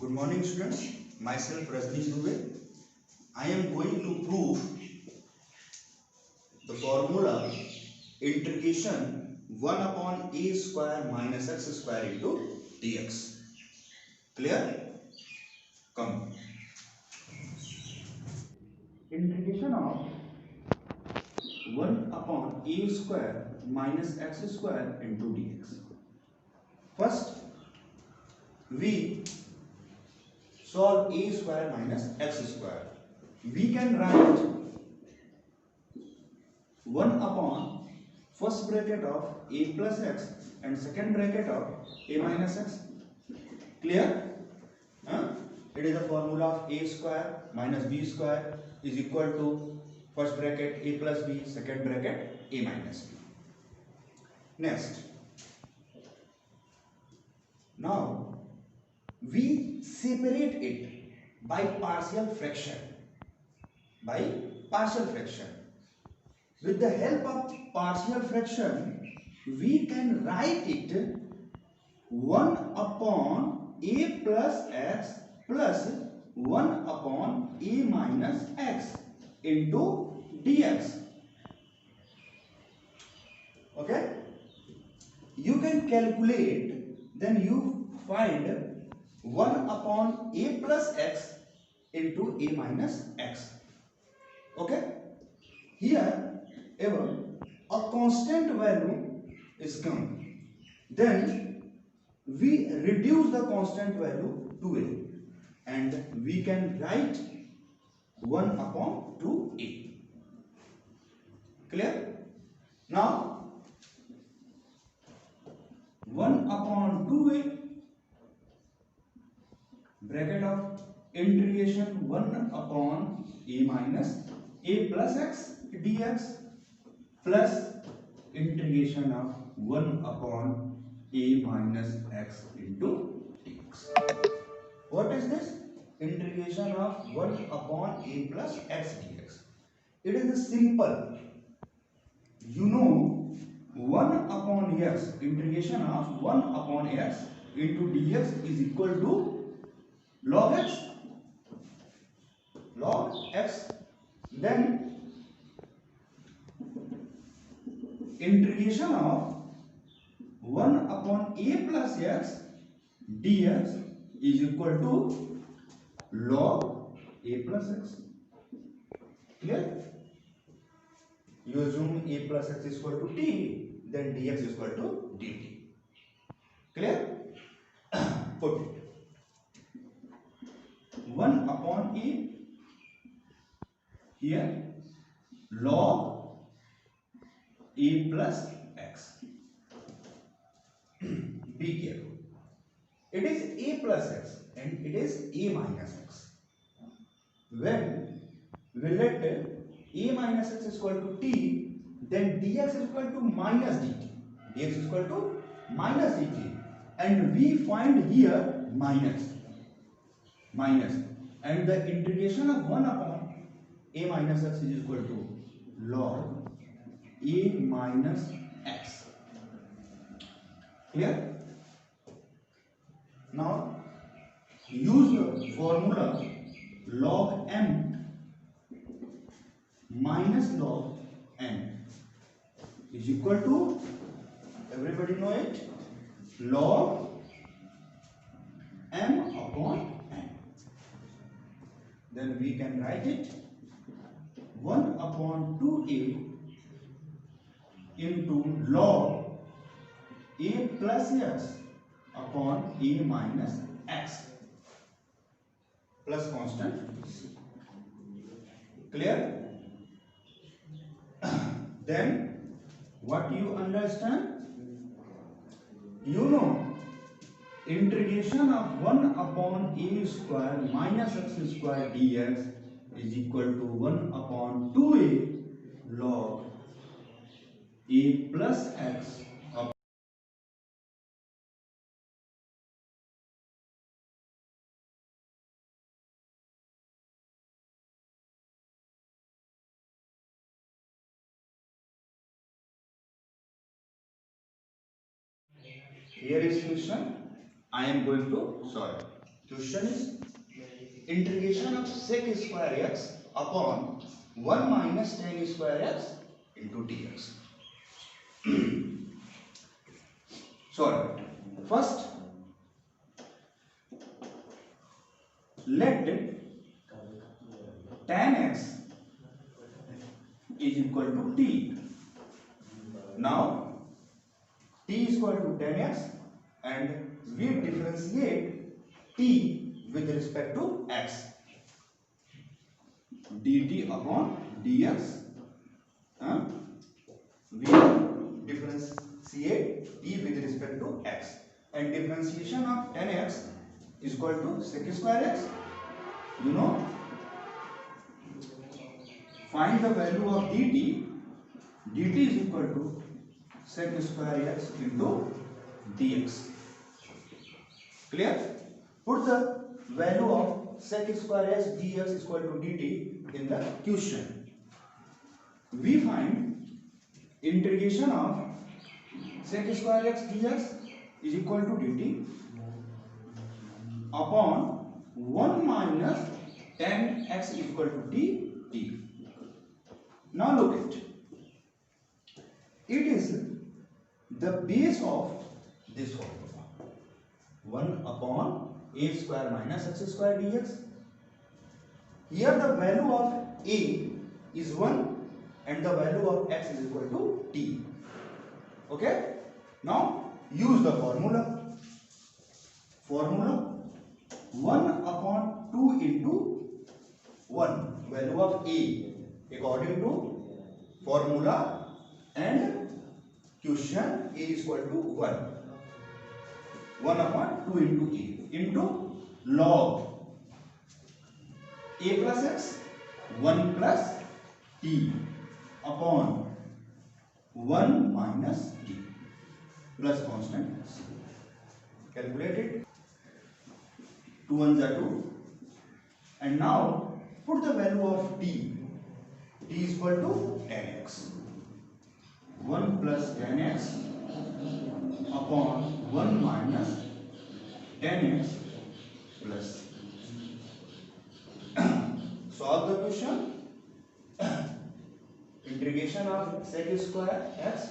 Good morning students, myself Rajni Dubey. I am going to prove the formula integration 1 upon a square minus x square into dx. Clear? Come. Integration of 1 upon a square minus x square into dx. First, we solve a square minus x square. We can write 1 upon first bracket of a plus x and second bracket of a minus x. Clear? It is the formula of a square minus b square is equal to first bracket a plus b, second bracket a minus b. Next, now we separate it by partial fraction. With the help of partial fraction, we can write it 1 upon a plus x plus 1 upon a minus x into dx. Okay? You can calculate, then you find 1 upon a plus x into a minus x. Okay? Here, ever a constant value is come. Then we reduce the constant value to a and we can write 1 upon 2a. Clear? Now 1 upon 2a bracket of integration 1 upon a minus a plus x dx plus integration of 1 upon a minus x into dx. What is this? Integration of 1 upon a plus x dx. It is simple. You know 1 upon x, integration of 1 upon x into dx is equal to log x. Then integration of 1 upon a plus x dx is equal to log a plus x. Clear? You assume a plus x is equal to t, then dx is equal to dt. Clear? Put it. 1 upon a, here log a plus x. Be careful. It is a plus x and it is a minus x. When we let a minus x is equal to t, then dx is equal to minus dt. Dx is equal to minus dt. And we find here minus. And the integration of 1 upon a minus x is equal to log a minus x. Clear? Now use the formula log m minus log n is equal to, everybody know it, log m upon n. Then we can write it 1 upon 2a into log a plus x upon a minus x plus constant. Clear? Then what you understand? You know integration of 1 upon a square minus x square dx is equal to 1 upon 2a log a plus x upon here is question I am going to solve. Question is integration of sec square x upon 1 minus tan square x into dx. Sorry. First, let tan x is equal to t. Now, t is equal to tan x and we differentiate t with respect to x. dt upon dx. We differentiate t with respect to x. And differentiation of tan x is equal to sec square x. You know, find the value of dt. dt is equal to sec square x into dx. Clear? Put the value of sec square x dx is equal to dt in the question. We find integration of sec square x dx is equal to dt upon 1 minus tan x is equal to dt. Now look at it. It is the base of this formula. 1 upon a square minus x square dx. Here the value of a is 1 and the value of x is equal to t. Okay? Now use the formula. Formula 1 upon 2 into 1, value of a according to formula and question a is equal to 1. 1 upon 2 into a into log a plus x 1 plus t upon 1 minus t plus constant c. Calculate it. 2 ones are 2. And now put the value of t. T is equal to tan x. 1 plus tan x upon 1 minus tan x plus. Solve the question. Integration of sec square x